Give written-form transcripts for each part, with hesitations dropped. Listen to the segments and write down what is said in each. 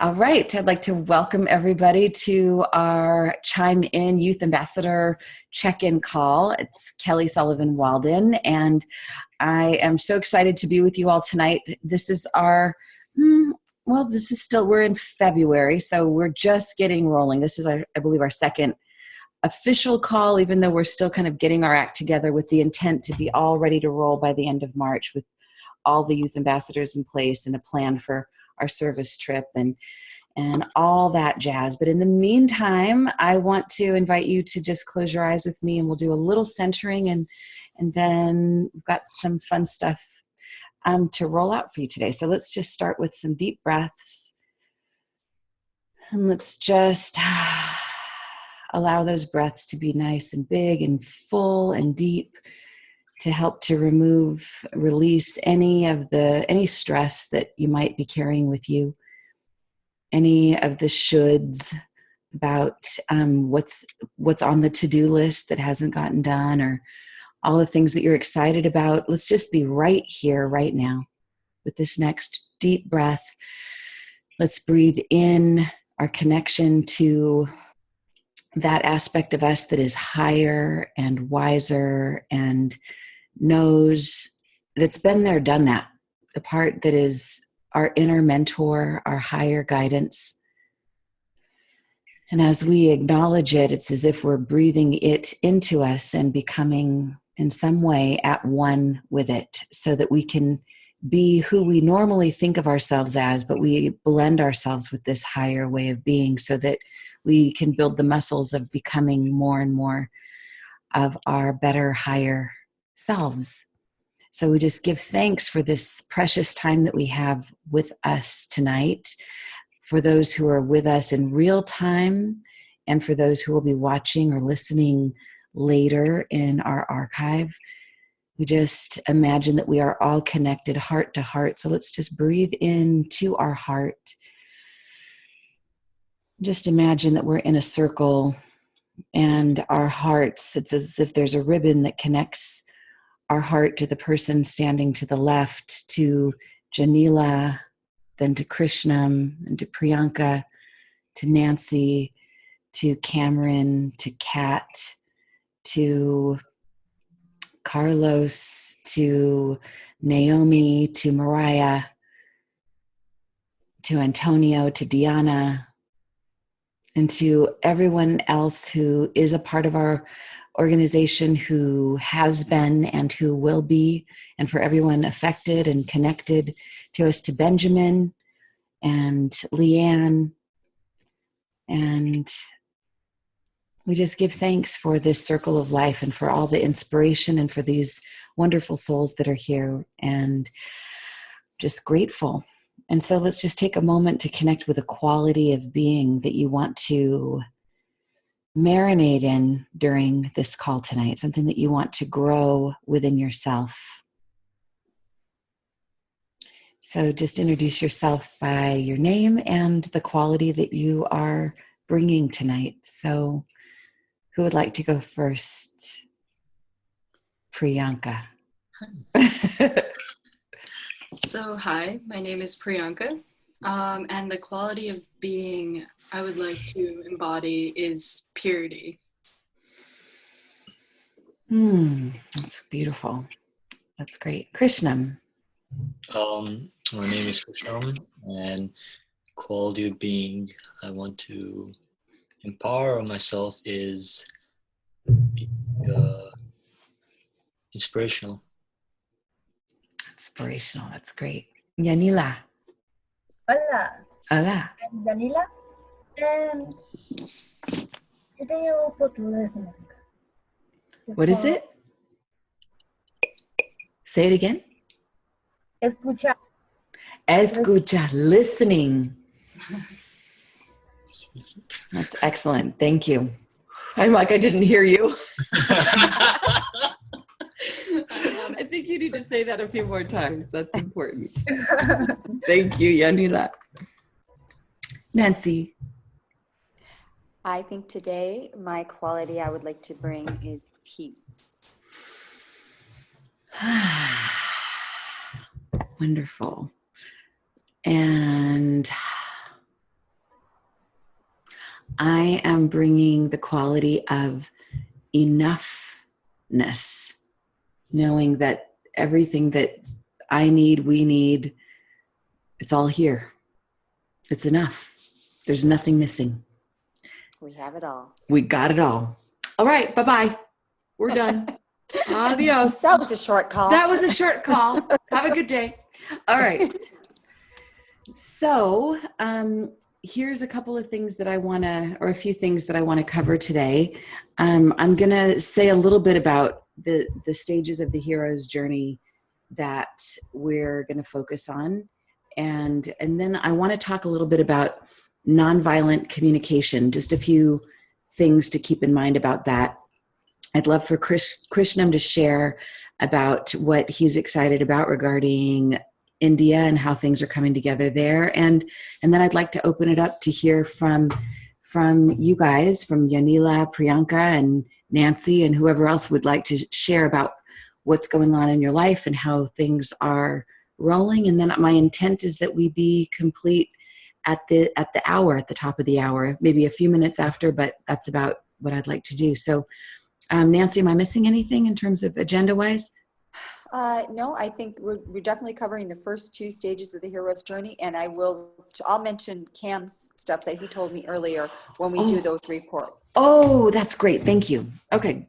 All right, I'd like to welcome everybody to our Chime In Youth Ambassador check-in call. It's Kelly Sullivan Walden, and I am so excited to be with you all tonight. This is our, we're in February, so we're just getting rolling. This is, I believe, our second official call, even though we're still kind of getting our act together with the intent to be all ready to roll by the end of March with all the youth ambassadors in place and a plan for our service trip and all that jazz. But in the meantime, I want to invite you to just close your eyes with me, and we'll do a little centering, and then we've got some fun stuff to roll out for you today. So let's just start with some deep breaths, and let's just allow those breaths to be nice and big and full and deep, to help to release any stress that you might be carrying with you, any of the shoulds about what's on the to-do list that hasn't gotten done, or all the things that you're excited about. Let's just be right here, right now, with this next deep breath. Let's breathe in our connection to that aspect of us that is higher and wiser and knows, that's been there, done that. The part that is our inner mentor, our higher guidance. And as we acknowledge it, it's as if we're breathing it into us and becoming in some way at one with it, so that we can be who we normally think of ourselves as, but we blend ourselves with this higher way of being, so that we can build the muscles of becoming more and more of our better, higher selves. So we just give thanks for this precious time that we have with us tonight, for those who are with us in real time, and for those who will be watching or listening later in our archive. We just imagine that we are all connected heart to heart. So let's just breathe into our heart. Just imagine that we're in a circle, and our hearts, it's as if there's a ribbon that connects our heart to the person standing to the left, to Janila, then to Krishnam, and to Priyanka, to Nancy, to Cameron, to Kat, to Carlos, to Naomi, to Mariah, to Antonio, to Diana, and to everyone else who is a part of our organization, who has been and who will be, and for everyone affected and connected to us, to Benjamin and Leanne. And we just give thanks for this circle of life, and for all the inspiration, and for these wonderful souls that are here, and just grateful. And so let's just take a moment to connect with a quality of being that you want to marinate in during this call tonight, something that you want to grow within yourself. So just introduce yourself by your name and the quality that you are bringing tonight. So who would like to go first? Priyanka. So hi, my name is Priyanka, and the quality of being I would like to embody is purity. That's beautiful. That's great. Krishnam. My name is Krishnam, and quality of being I want to empower myself is inspirational. Inspirational. That's great. Yanila. Hola. Hola. I'm Danila. Yo te llevo oportunidades en la vida. What is it? Say it again. Escuchar. Escucha, listening. That's excellent. Thank you. I'm like, I didn't hear you. I think you need to say that a few more times. That's important. Thank you, Yanila. Nancy. I think today my quality I would like to bring is peace. Wonderful. And I am bringing the quality of enoughness, knowing that everything that I need, we need, it's all here. It's enough. There's nothing missing. We have it all. We got it all. All right. Bye-bye. We're done. Adios. That was a short call. That was a short call. Have a good day. All right. So here's a couple of things that I want to, or a few things that I want to cover today. I'm going to say a little bit about the stages of the hero's journey that we're going to focus on. And then I want to talk a little bit about nonviolent communication, just a few things to keep in mind about that. I'd love for Krishnam to share about what he's excited about regarding India and how things are coming together there. And then I'd like to open it up to hear from you guys, from Yanila, Priyanka, and Nancy, and whoever else would like to share about what's going on in your life and how things are rolling. And then my intent is that we be complete at the hour, at the top of the hour, maybe a few minutes after, but that's about what I'd like to do. So Nancy, am I missing anything in terms of agenda-wise? No, I think we're definitely covering the first two stages of the hero's journey, and I'll mention Cam's stuff that he told me earlier when we do those reports. Oh, that's great. Thank you. Okay.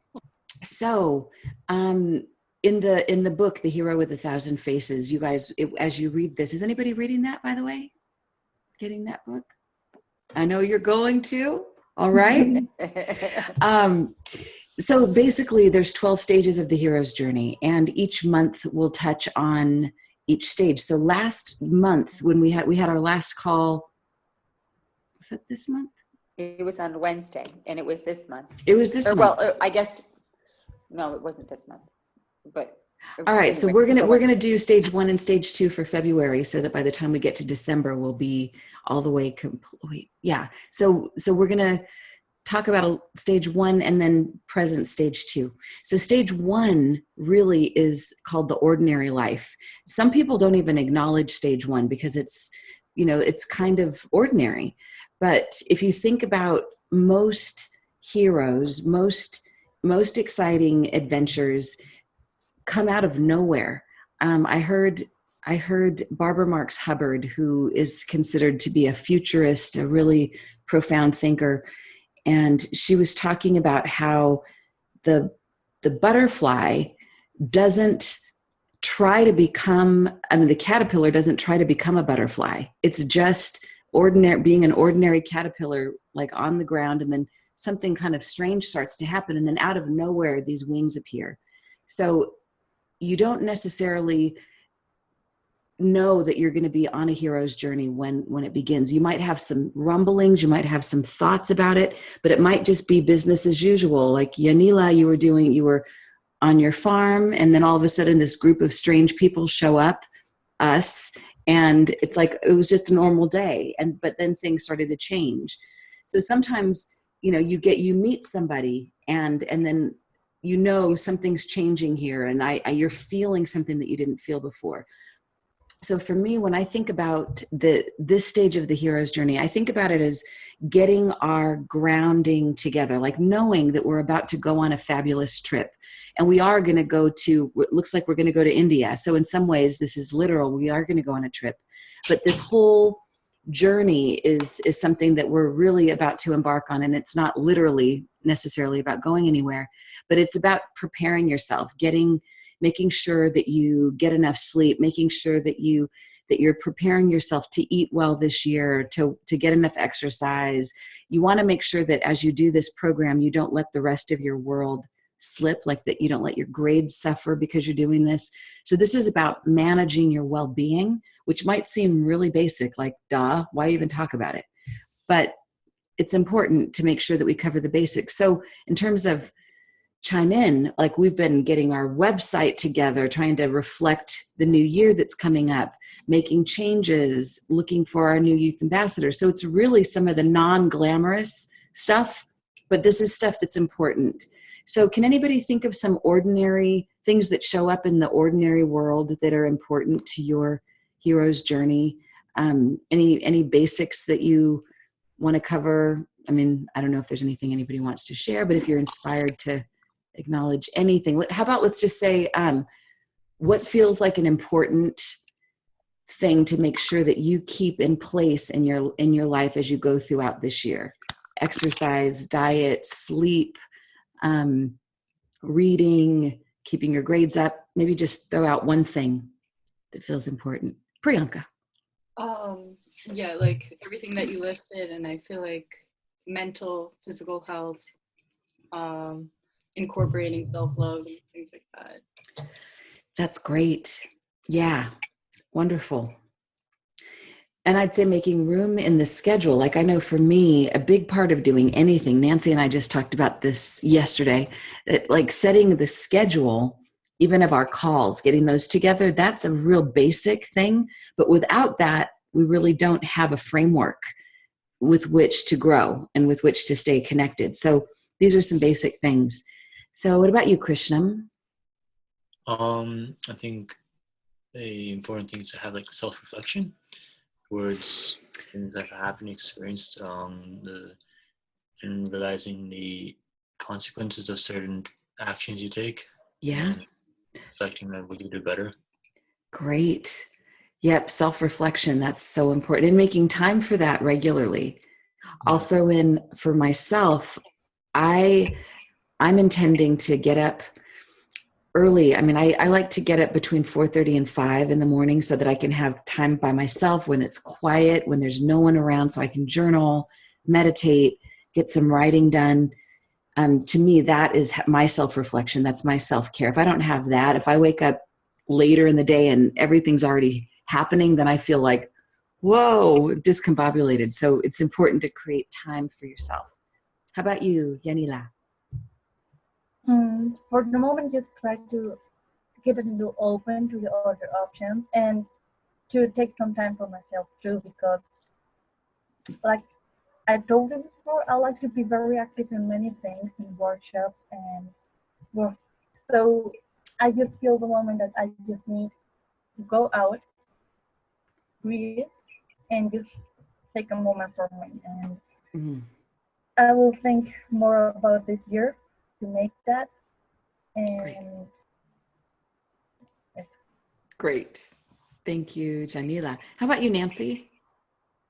So, in the book, The Hero with 1,000 Faces, you guys, as you read this, is anybody reading that, by the way? Getting that book? I know you're going to. All right. So basically there's 12 stages of the hero's journey, and each month we'll touch on each stage. So last month when we had our last call, was that this month? It was on Wednesday, and it was this month. It was this month. Well, I guess, no, it wasn't this month, but. All right. So we're going to do stage 1 and stage 2 for February, so that by the time we get to December, we'll be all the way complete. Yeah. So we're going to talk about stage 1 and then present stage 2. So stage 1 really is called the ordinary life. Some people don't even acknowledge stage 1 because it's kind of ordinary. But if you think about most heroes, most exciting adventures come out of nowhere. I heard Barbara Marx Hubbard, who is considered to be a futurist, a really profound thinker, and she was talking about how the butterfly doesn't try to become, the caterpillar doesn't try to become a butterfly. It's just being an ordinary caterpillar, like on the ground, and then something kind of strange starts to happen, and then out of nowhere, these wings appear. So you don't necessarily know that you're going to be on a hero's journey when it begins. You might have some rumblings, you might have some thoughts about it, but it might just be business as usual. Like Yanila, you were on your farm, and then all of a sudden this group of strange people show up, us, and it's like it was just a normal day, but then things started to change. So sometimes you meet somebody and then something's changing here, and you're feeling something that you didn't feel before. So for me, when I think about this stage of the hero's journey, I think about it as getting our grounding together, like knowing that we're about to go on a fabulous trip. And we are going to go to, it looks like we're going to go to India. So in some ways, this is literal. We are going to go on a trip. But this whole journey is something that we're really about to embark on. And it's not literally necessarily about going anywhere, but it's about preparing yourself, making sure that you get enough sleep, making sure that you're preparing yourself to eat well this year, to get enough exercise. You want to make sure that as you do this program, you don't let the rest of your world slip, like that you don't let your grades suffer because you're doing this. So this is about managing your well-being, which might seem really basic, like, duh, why even talk about it? But it's important to make sure that we cover the basics. So in terms of chime in, like we've been getting our website together, trying to reflect the new year that's coming up, making changes, looking for our new youth ambassador. So it's really some of the non-glamorous stuff, but this is stuff that's important. So can anybody think of some ordinary things that show up in the ordinary world that are important to your hero's journey? Any basics that you want to cover? I mean, I don't know if there's anything anybody wants to share, but if you're inspired to acknowledge anything, how about let's just say, what feels like an important thing to make sure that you keep in place in your life as you go throughout this year? Exercise, diet, sleep, reading, keeping your grades up. Maybe just throw out one thing that feels important. Priyanka. Yeah, like everything that you listed, and I feel like mental, physical health, incorporating self-love, things like that. That's great. Yeah, wonderful. And I'd say making room in the schedule. Like I know for me, a big part of doing anything, Nancy and I just talked about this yesterday, like setting the schedule, even of our calls, getting those together, that's a real basic thing. But without that, we really don't have a framework with which to grow and with which to stay connected. So these are some basic things. So what about you, Krishnam? I think the important thing is to have like self-reflection towards things that have happened, experienced, and realizing the consequences of certain actions you take. Yeah. And reflecting on what you do better. Great. Yep. Self-reflection. That's so important. And making time for that regularly. I'll throw in for myself, I'm intending to get up early. I mean, I like to get up between 4:30 and 5 in the morning so that I can have time by myself when it's quiet, when there's no one around, so I can journal, meditate, get some writing done. To me, that is my self-reflection. That's my self-care. If I don't have that, if I wake up later in the day and everything's already happening, then I feel like, whoa, discombobulated. So it's important to create time for yourself. How about you, Yanila? For the moment, just try to keep it open to the other options and to take some time for myself too, because like I told you before, I like to be very active in many things, in workshops and work. So I just feel the moment that I just need to go out, breathe, and just take a moment for me. And I will think more about this year to make that. And Great. Thank you, Janila. How about you, Nancy?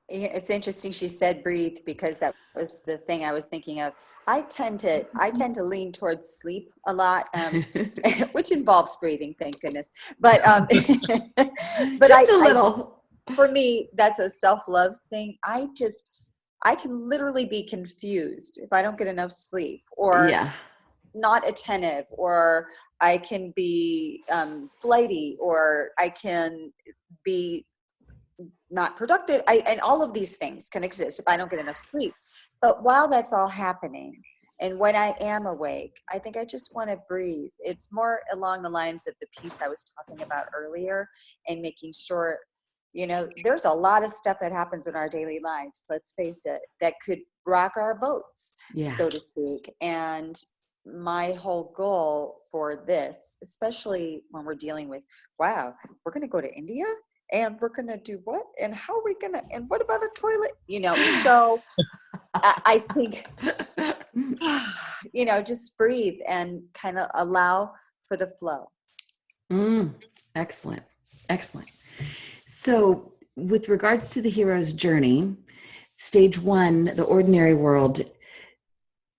It's interesting she said breathe, because that was the thing I was thinking of. I tend to lean towards sleep a lot, which involves breathing, thank goodness. But but just a little. For me, that's a self-love thing. I can literally be confused if I don't get enough sleep, or not attentive, or I can be flighty, or I can be not productive. And all of these things can exist if I don't get enough sleep. But while that's all happening, and when I am awake, I think I just want to breathe. It's more along the lines of the piece I was talking about earlier, and making sure, there's a lot of stuff that happens in our daily lives, let's face it, that could rock our boats, so to speak. And my whole goal for this, especially when we're dealing with, wow, we're going to go to India and we're going to do what? And how are we going to, and what about a toilet? So I think, just breathe and kind of allow for the flow. Excellent. Excellent. So with regards to the hero's journey, stage 1, the ordinary world,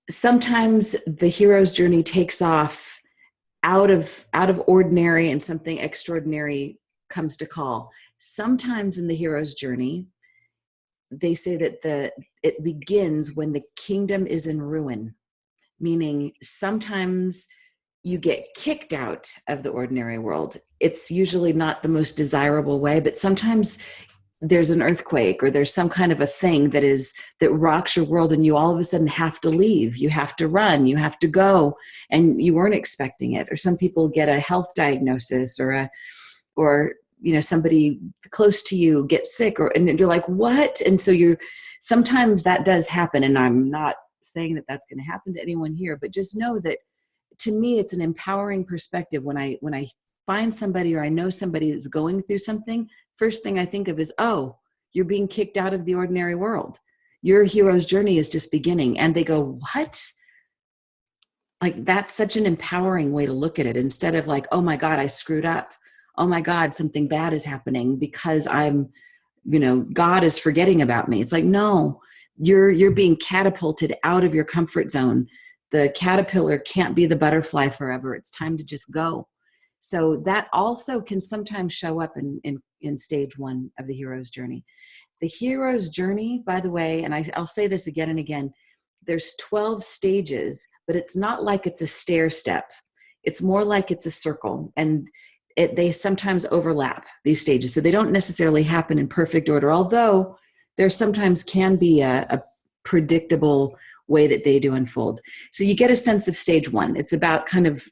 sometimes the hero's journey takes off out of ordinary and something extraordinary comes to call. Sometimes in the hero's journey, they say that it begins when the kingdom is in ruin, meaning sometimes you get kicked out of the ordinary world. It's usually not the most desirable way, but sometimes there's an earthquake or there's some kind of a thing that rocks your world, and you all of a sudden have to leave. You have to run, you have to go, and you weren't expecting it. Or some people get a health diagnosis, or somebody close to you gets sick, and you're like, what? And so sometimes that does happen. And I'm not saying that that's going to happen to anyone here, but just know that to me, it's an empowering perspective when I find somebody, or I know somebody that's going through something. First thing I think of is, oh, you're being kicked out of the ordinary world. Your hero's journey is just beginning. And they go, what? Like, that's such an empowering way to look at it, instead of like, oh my God, I screwed up. Oh my God, something bad is happening because God is forgetting about me. It's like, no, you're being catapulted out of your comfort zone. The caterpillar can't be the butterfly forever. It's time to just go. So that also can sometimes show up in stage 1 of the hero's journey. The hero's journey, by the way, and I'll say this again and again, there's 12 stages, but it's not like it's a stair step. It's more like it's a circle, and they sometimes overlap, these stages. So they don't necessarily happen in perfect order, although there sometimes can be a predictable way that they do unfold. So you get a sense of stage 1. It's about kind of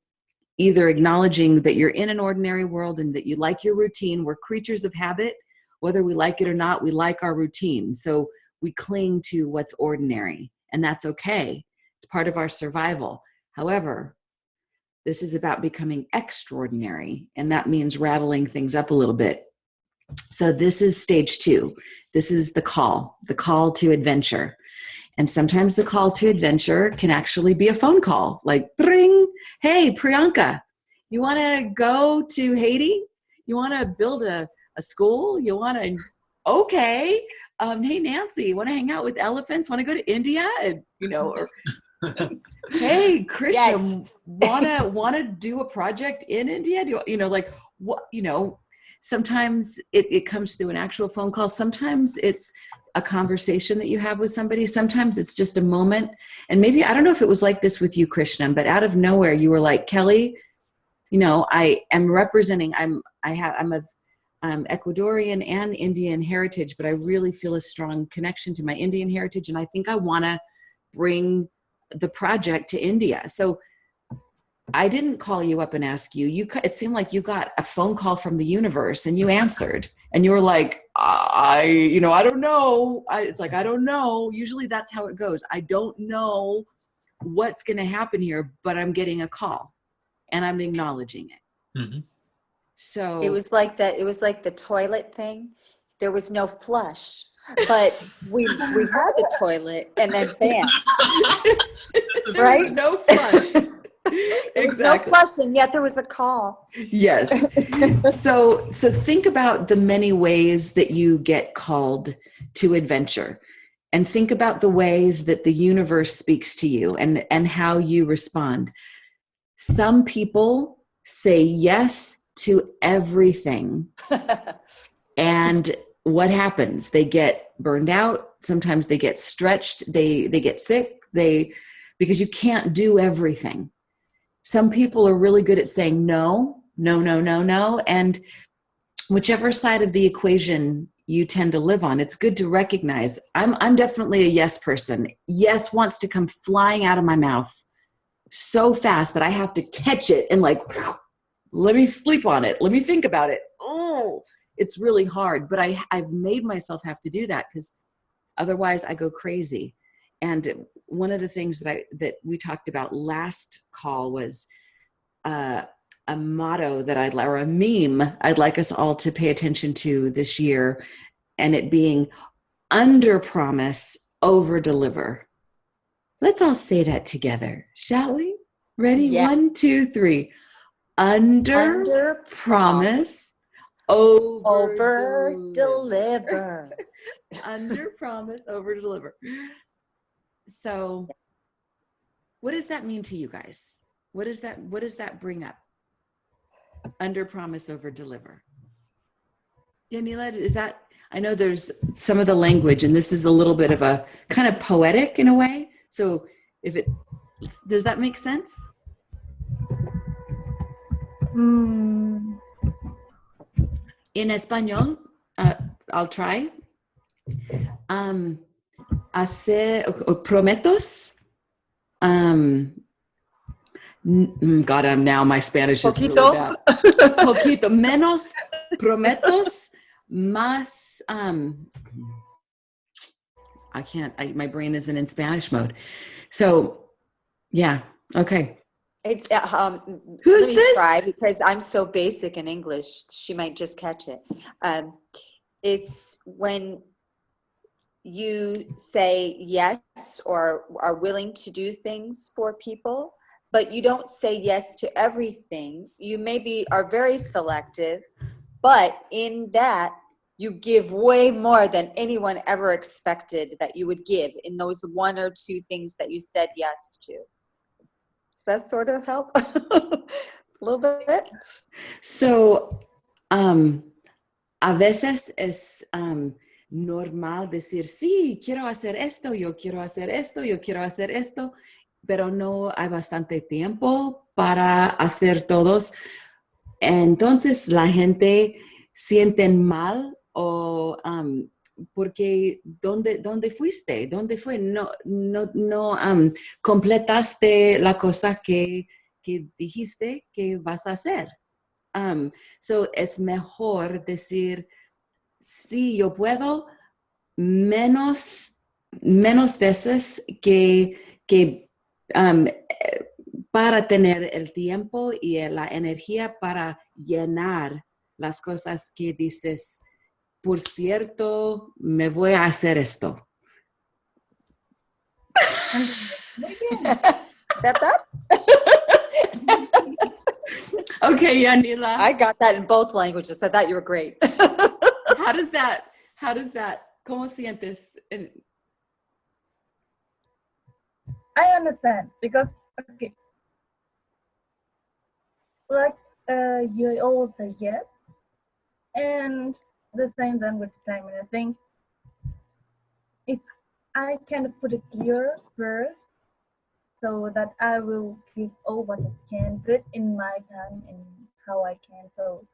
either acknowledging that you're in an ordinary world and that you like your routine. We're creatures of habit. Whether we like it or not, we like our routine. So we cling to what's ordinary, and that's okay. It's part of our survival. However, this is about becoming extraordinary, and that means rattling things up a little bit. So this is stage 2. This is the call to adventure. And sometimes the call to adventure can actually be a phone call, like, ring, hey, Priyanka, you want to go to Haiti? You want to build a school? You want to, okay. Hey, Nancy, want to hang out with elephants? Want to go to India? And, or hey, Christian, yes. wanna do a project in India? Sometimes it comes through an actual phone call. Sometimes it's a conversation that you have with somebody. Sometimes it's just a moment. And maybe, I don't know if it was like this with you, Krishna, but out of nowhere, you were like, Kelly, I am representing, I'm Ecuadorian and Indian heritage, but I really feel a strong connection to my Indian heritage. And I think I want to bring the project to India. So I didn't call you up and ask you. It seemed like you got a phone call from the universe and you answered, and you were like, I don't know. It's like, I don't know. Usually that's how it goes. I don't know what's going to happen here, but I'm getting a call and I'm acknowledging it. Mm-hmm. So it was like the toilet thing. There was no flush, but we had the toilet, and then bam. There right? was no flush. Exactly. No flush, and yet there was a call. Yes. So think about the many ways that you get called to adventure, and think about the ways that the universe speaks to you and how you respond. Some people say yes to everything. And what happens? They get burned out. Sometimes they get stretched. They get sick. Because you can't do everything. Some people are really good at saying no. And whichever side of the equation you tend to live on, it's good to recognize I'm definitely a yes person. Yes wants to come flying out of my mouth so fast that I have to catch it and like, let me sleep on it. Let me think about it. Oh, it's really hard, but I've made myself have to do that because otherwise I go crazy. And one of the things that we talked about last call was a motto or a meme I'd like us all to pay attention to this year, and it being under promise, over deliver. Let's all say that together, shall we? Ready? Yeah. 1, 2, 3. Under promise, over deliver. Under promise, over deliver. So what does that mean to you guys? What does that bring up? Under promise, over deliver. Daniela, is that, I know there's some of the language, and this is a little bit of a kind of poetic in a way. So does that make sense? In español, I'll try. Prometos. God, my Spanish is really bad. Poquito menos prometos, más. My brain isn't in Spanish mode. So, yeah, okay. It's who's this? Try, because I'm so basic in English. She might just catch it. It's when you say yes or are willing to do things for people, but you don't say yes to everything. You maybe are very selective, but in that you give way more than anyone ever expected that you would give in those one or two things that you said yes to. Does that sort of help? A little bit? So, a veces es normal decir, sí, quiero hacer esto, yo quiero hacer esto, yo quiero hacer esto, pero no hay bastante tiempo para hacer todos. Entonces la gente siente mal o porque ¿dónde fuiste? ¿Dónde fue? No completaste la cosa que dijiste que vas a hacer. So es mejor decir, sí, yo puedo, menos veces que para tener el tiempo y la energía para llenar las cosas que dices, por cierto, me voy a hacer esto. Got that? Okay, Yanila. I got that in both languages. I thought you were great. How does that, ¿cómo sientes? I understand because, okay, like you always say yes, and the same then with time. And I think if I can put it clear first, so that I will give all what I can, do it in my time and how I can. So,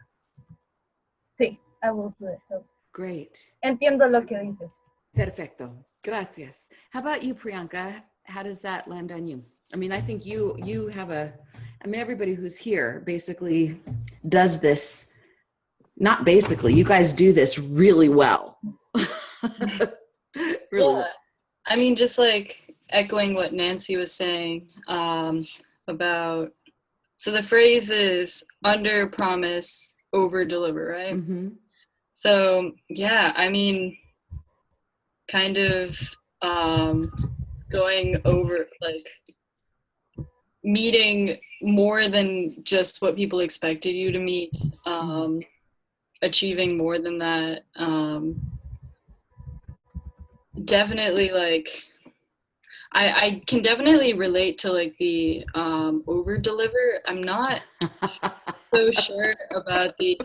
sí, I will do it. So, great. Entiendo lo que dices. Perfecto. Gracias. How about you, Priyanka? How does that land on you? I mean, I think you have everybody who's here basically does this, not basically, you guys do this really well. Really well. I mean, just like echoing what Nancy was saying about, so the phrase is under promise, over deliver, right? Mm-hmm. So yeah, I mean, kind of going over, like meeting more than just what people expected you to meet, achieving more than that. Definitely, like I can definitely relate to like the over deliver. I'm not so sure about the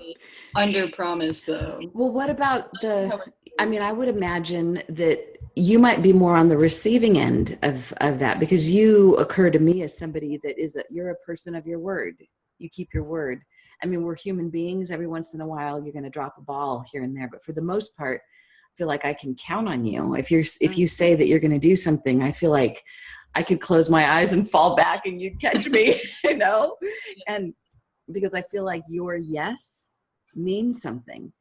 under promise though. Well, what about I would imagine that you might be more on the receiving end of that, because you occur to me as somebody that you're a person of your word. You keep your word. I mean, we're human beings. Every once in a while, you're going to drop a ball here and there, but for the most part, I feel like I can count on you. If you say that you're going to do something, I feel like I could close my eyes and fall back and you'd catch me, you know? And because I feel like your yes means something.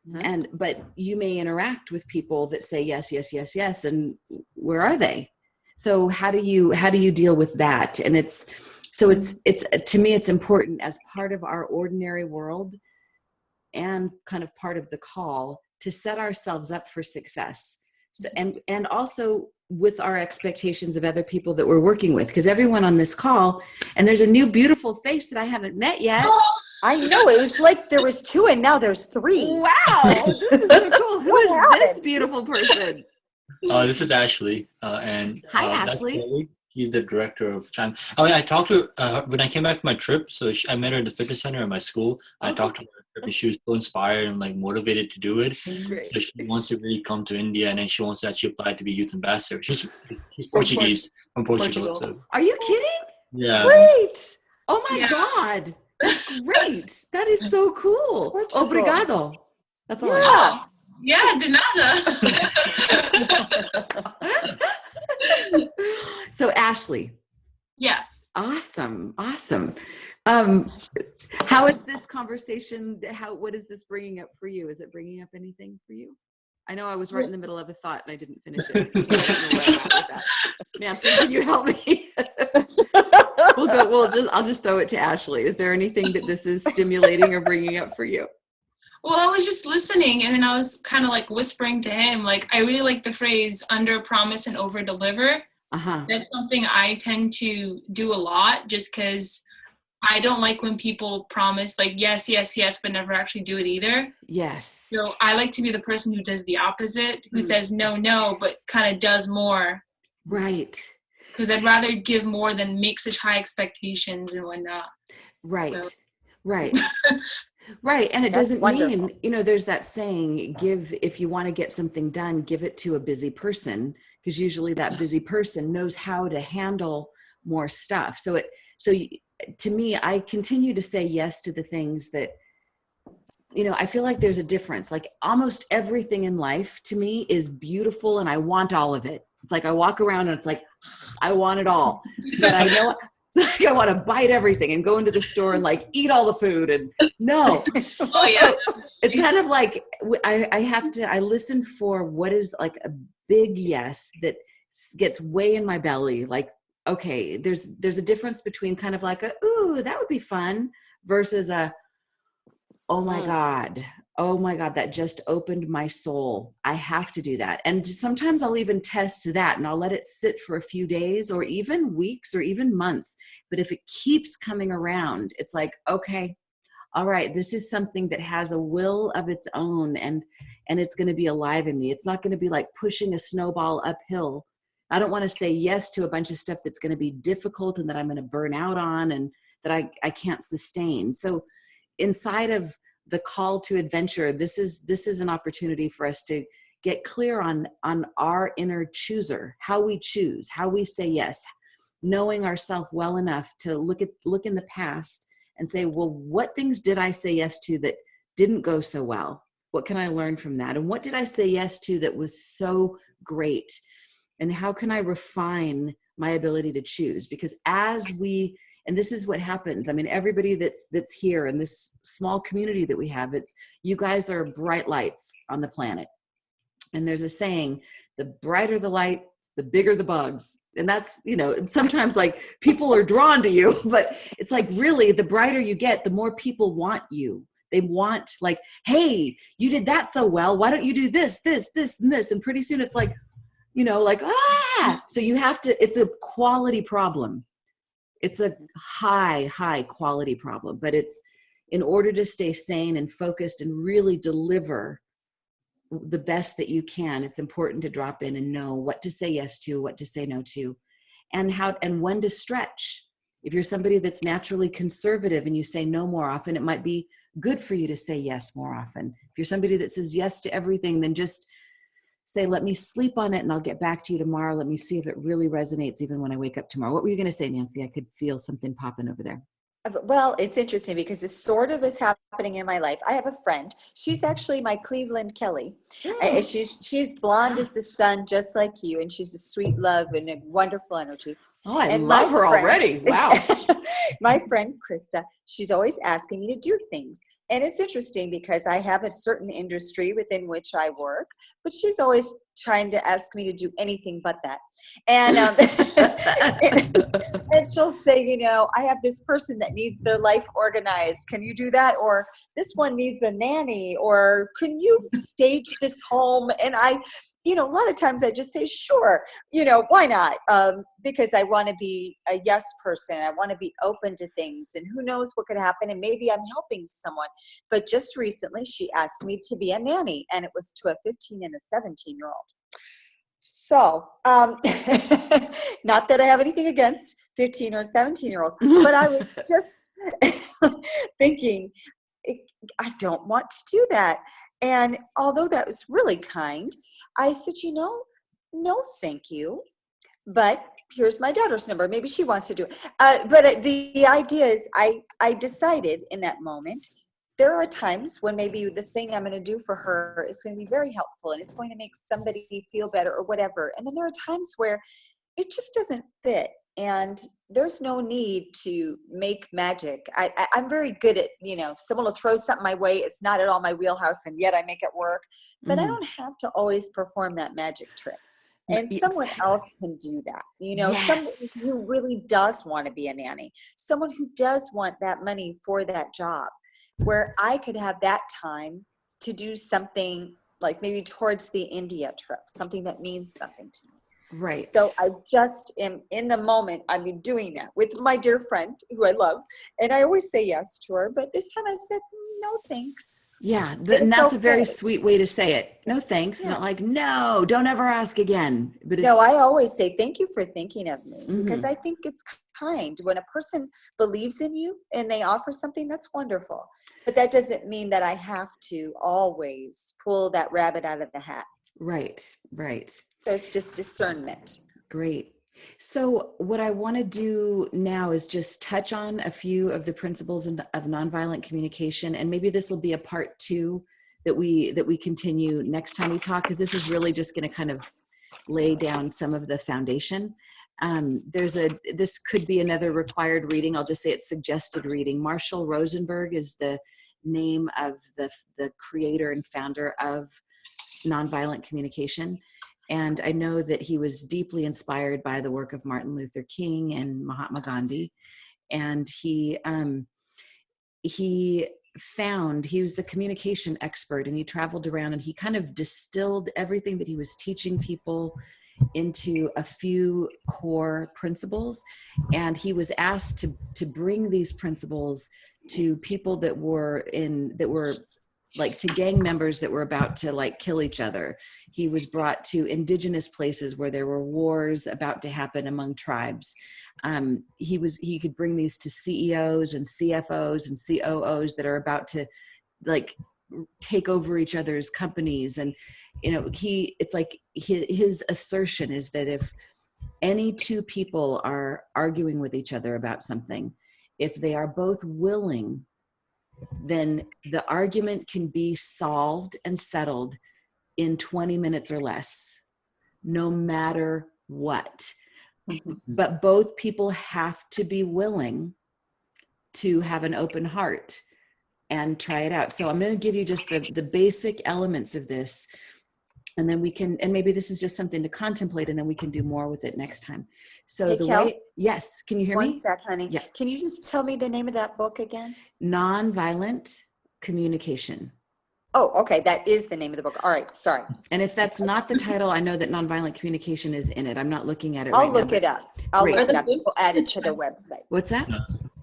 Mm-hmm. But you may interact with people that say yes, yes, yes, yes, and where are they? So how do you deal with that? And it's to me, it's important as part of our ordinary world and kind of part of the call to set ourselves up for success. So, and also with our expectations of other people that we're working with, because everyone on this call, and there's a new beautiful face that I haven't met yet. I know, it was like there was 2 and now there's 3. Wow, this is so cool. Who is this beautiful person? This is Ashley. And hi, Ashley. He's the director of Chime. I mean, I talked to her when I came back from my trip. So I met her at the fitness center at my school. Okay. I talked to her, and she was so inspired and like motivated to do it. Great. So she wants to really come to India, and then she wants to actually apply to be youth ambassador. She's Portuguese from Portugal. So. Are you kidding? Yeah. Great. Oh my God. That's great. That is so cool. Portugal. Obrigado. That's all I know. Yeah, de nada. So Ashley. Yes. Awesome. How is this conversation? What is this bringing up for you? Is it bringing up anything for you? I know I was right in the middle of a thought and I didn't finish it. I don't know where I'm at with that. Nancy, can you help me? I'll just throw it to Ashley. Is there anything that this is stimulating or bringing up for you? Well, I was just listening, and then I was kind of like whispering to him, like, I really like the phrase under promise and over deliver. That's something I tend to do a lot, just because I don't like when people promise like yes, yes, yes, but never actually do it either. Yes. So I like to be the person who does the opposite, who says no, no, but kind of does more. Right. Because I'd rather give more than make such high expectations and whatnot. Right. So. Right. Right. And it That's doesn't wonderful. mean, you know, there's that saying, if you want to get something done, give it to a busy person, because usually that busy person knows how to handle more stuff. To me, I continue to say yes to the things that, you know, I feel like there's a difference. Like almost everything in life to me is beautiful and I want all of it. It's like I walk around and it's like, I want it all. But I know like I want to bite everything and go into the store and like eat all the food and no. Oh yeah. So it's kind of like I listen for what is like a big yes that gets way in my belly. Like, okay, there's a difference between kind of like ooh, that would be fun versus oh my God, that just opened my soul. I have to do that. And sometimes I'll even test that and I'll let it sit for a few days or even weeks or even months. But if it keeps coming around, it's like, okay, all right, this is something that has a will of its own and it's going to be alive in me. It's not going to be like pushing a snowball uphill. I don't want to say yes to a bunch of stuff that's going to be difficult and that I'm going to burn out on and that I can't sustain. So inside of the call to adventure, this is an opportunity for us to get clear on our inner chooser, how we choose, how we say yes, knowing ourselves well enough to look in the past and say, well, what things did I say yes to that didn't go so well? What can I learn from that? And what did I say yes to that was so great? And how can I refine my ability to choose? Because and this is what happens. I mean, everybody that's here in this small community that we have, you guys are bright lights on the planet. And there's a saying, the brighter the light, the bigger the bugs. And that's, you know, sometimes like people are drawn to you, but it's like really the brighter you get, the more people want you. They want like, hey, you did that so well. Why don't you do this, this, this, and this? And pretty soon it's like, you know, like, so you have to, it's a quality problem. It's a high quality problem, but it's in order to stay sane and focused and really deliver the best that you can, it's important to drop in and know what to say yes to, what to say no to, and when to stretch. If you're somebody that's naturally conservative and you say no more often, it might be good for you to say yes more often. If you're somebody that says yes to everything, then just say, let me sleep on it and I'll get back to you tomorrow. Let me see if it really resonates even when I wake up tomorrow. What were you going to say, Nancy? I could feel something popping over there. Well, it's interesting because it sort of is happening in my life. I have a friend. She's actually my Cleveland Kelly. She's blonde as the sun, just like you, and she's a sweet love and a wonderful energy. Oh, I love her already. Wow. My friend Krista, she's always asking me to do things. And it's interesting because I have a certain industry within which I work, but she's always trying to ask me to do anything but that. And and she'll say, you know, I have this person that needs their life organized. Can you do that? Or this one needs a nanny. Or can you stage this home? And you know, a lot of times I just say, sure, you know, why not? Because I want to be a yes person. I want to be open to things and who knows what could happen. And maybe I'm helping someone. But just recently she asked me to be a nanny and it was to a 15 and a 17-year-old. So, not that I have anything against 15 or 17-year-olds, but I was just thinking, I don't want to do that. And although that was really kind, I said, you know, no, thank you. But here's my daughter's number. Maybe she wants to do it. But the idea is I decided in that moment, there are times when maybe the thing I'm going to do for her is going to be very helpful and it's going to make somebody feel better or whatever. And then there are times where it just doesn't fit. And there's no need to make magic. I'm very good at, you know, someone will throw something my way. It's not at all my wheelhouse and yet I make it work. But I don't have to always perform that magic trick. And someone else can do that. You know, someone who really does want to be a nanny, someone who does want that money for that job, where I could have that time to do something like maybe towards the India trip, something that means something to me. Right. So I just am in the moment. I'm doing that with my dear friend who I love. And I always say yes to her. But this time I said, no, thanks. Yeah. And that's a very sweet way to say it. No, thanks. It's not like, no, don't ever ask again. But no, I always say, thank you for thinking of me, because I think it's kind. When a person believes in you and they offer something, that's wonderful. But that doesn't mean that I have to always pull that rabbit out of the hat. Right. Right. So it's just discernment. Great. So what I want to do now is just touch on a few of the principles of nonviolent communication, and maybe this will be a part 2 that we continue next time we talk, because this is really just going to kind of lay down some of the foundation. This could be another required reading. I'll just say it's suggested reading. Marshall Rosenberg is the name of the creator and founder of nonviolent communication. And I know that he was deeply inspired by the work of Martin Luther King and Mahatma Gandhi. And he was the communication expert, and he traveled around and he kind of distilled everything that he was teaching people into a few core principles. And he was asked to bring these principles to people that were like to gang members that were about to like kill each other. He was brought to indigenous places where there were wars about to happen among tribes. He could bring these to CEOs and CFOs and COOs that are about to like take over each other's companies. And, it's like his assertion is that if any two people are arguing with each other about something, if they are both willing, then the argument can be solved and settled in 20 minutes or less, no matter what. But both people have to be willing to have an open heart and try it out. So I'm going to give you just the basic elements of this, and then we can, and maybe this is just something to contemplate, and then we can do more with it next time. So yes, can you hear me? One sec, honey. Yeah. Can you just tell me the name of that book again? Nonviolent Communication. Oh, okay. That is the name of the book. All right. Sorry. And if that's not the title, I know that nonviolent communication is in it. I'm not looking at it I'll right look now. it up. I'll Great. look it up. We'll add it to the website. What's that?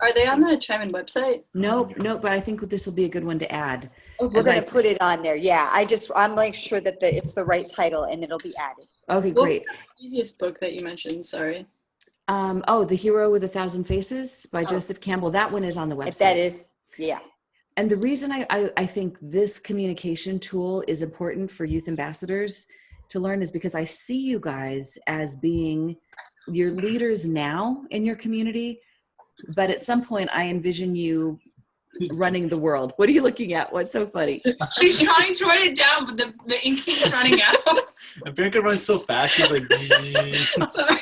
Are they on the Chime In website? Nope, but I think this will be a good one to add. We're going to put it on there. Yeah. I'm like sure that it's the right title and it'll be added. Okay, What great. was the previous book that you mentioned? Sorry. The Hero with 1,000 Faces by Joseph Campbell. That one is on the website. That is, yeah. And the reason I think this communication tool is important for youth ambassadors to learn is because I see you guys as being your leaders now in your community, but at some point I envision you running the world. What are you looking at? What's so funny? She's trying to write it down, but the ink keeps running out. Bianca runs so fast. She's like, Sorry.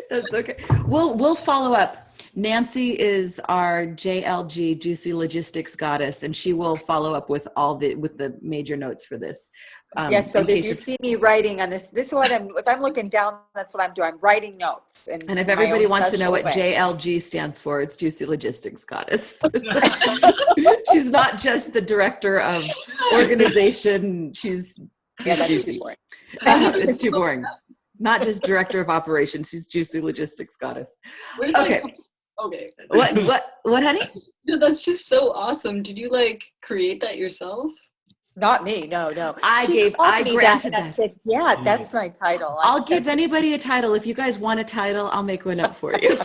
That's okay. We'll follow up. Nancy is our JLG, Juicy Logistics Goddess, and she will follow up with with the major notes for this. Yes, so if you see me writing on this is what if I'm looking down, that's what I'm doing. I'm writing notes. And if everybody wants to know what JLG stands for, it's Juicy Logistics Goddess. She's not just the director of organization. That's too boring. It's too boring. Not just director of operations. She's Juicy Logistics Goddess. Okay. Okay. What, honey? That's just so awesome. Did you create that yourself? Not me. No. I granted that. I said, yeah, that's my title. I'll give anybody a title. If you guys want a title, I'll make one up for you.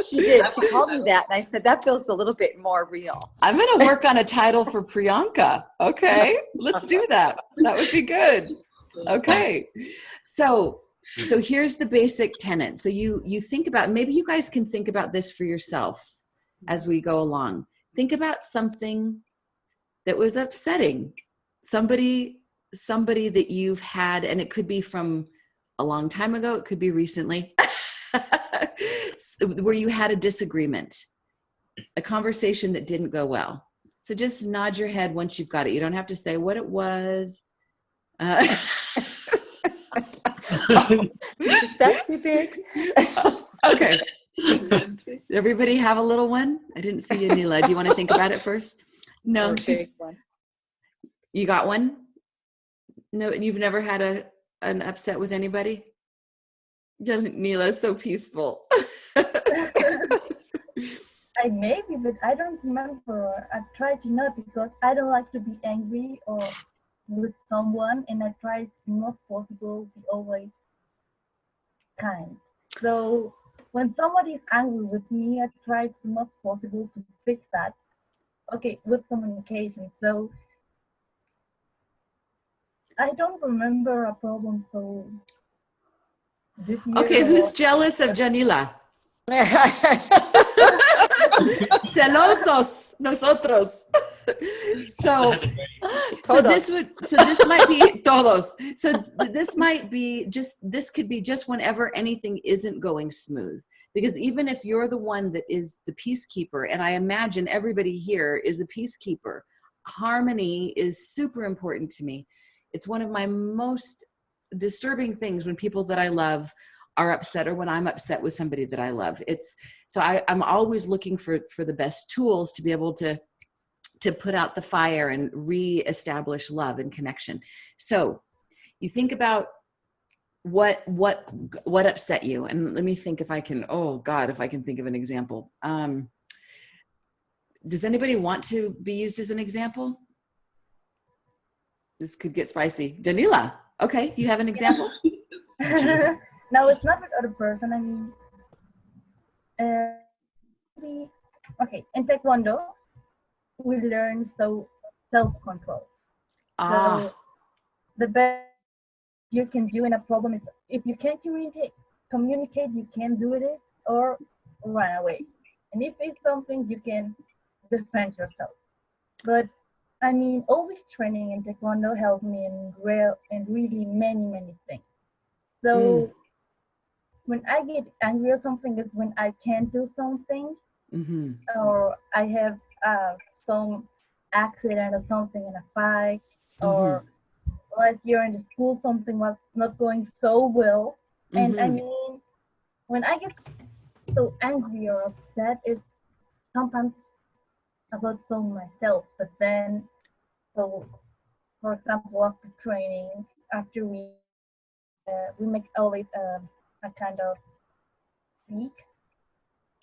She did. She called me that. And I said, that feels a little bit more real. I'm going to work on a title for Priyanka. Okay. Let's do that. That would be good. Okay. So here's the basic tenet. So you think about, maybe you guys can think about this for yourself as we go along. Think about something that was upsetting. Somebody that you've had, and it could be from a long time ago. It could be recently, where you had a disagreement, a conversation that didn't go well. So just nod your head once you've got it. You don't have to say what it was. Is that too big? Okay. Everybody have a little one? I didn't see you, Neela. Do you want to think about it first? No, Okay. One. You got one? No, you've never had an upset with anybody? Neela's so peaceful. I maybe, but I don't remember. I try to not because I don't like to be angry or with someone, and I try the most possible to be always kind. So when somebody is angry with me, I try the most possible to fix that. Okay, with communication. So I don't remember a problem. So this year. Okay, who's jealous of Janila? Celosos, nosotros. So this might be todos. So this might be this could be just whenever anything isn't going smooth. Because even if you're the one that is the peacekeeper, and I imagine everybody here is a peacekeeper, harmony is super important to me. It's one of my most disturbing things when people that I love are upset, or when I'm upset with somebody that I love. I'm always looking for the best tools to be able to put out the fire and reestablish love and connection. So you think about what upset you, and let me think if I can. Oh God, if I can think of an example. Does anybody want to be used as an example? This could get spicy. Janila, okay, you have an example? No, it's not with other person. I mean, okay, in Taekwondo, we learn self-control. So the best you can do in a problem is if you can't communicate, you can do it or run away. And if it's something, you can defend yourself. But I mean, always training in Taekwondo helped me in really many things. So when I get angry or something is when I can't do something, or I have some accident or something in a fight, or like you're in the school, something was not going so well. And I mean, when I get so angry or upset, it's sometimes about myself. But then, so for example, after training, after we make always a kind of speak.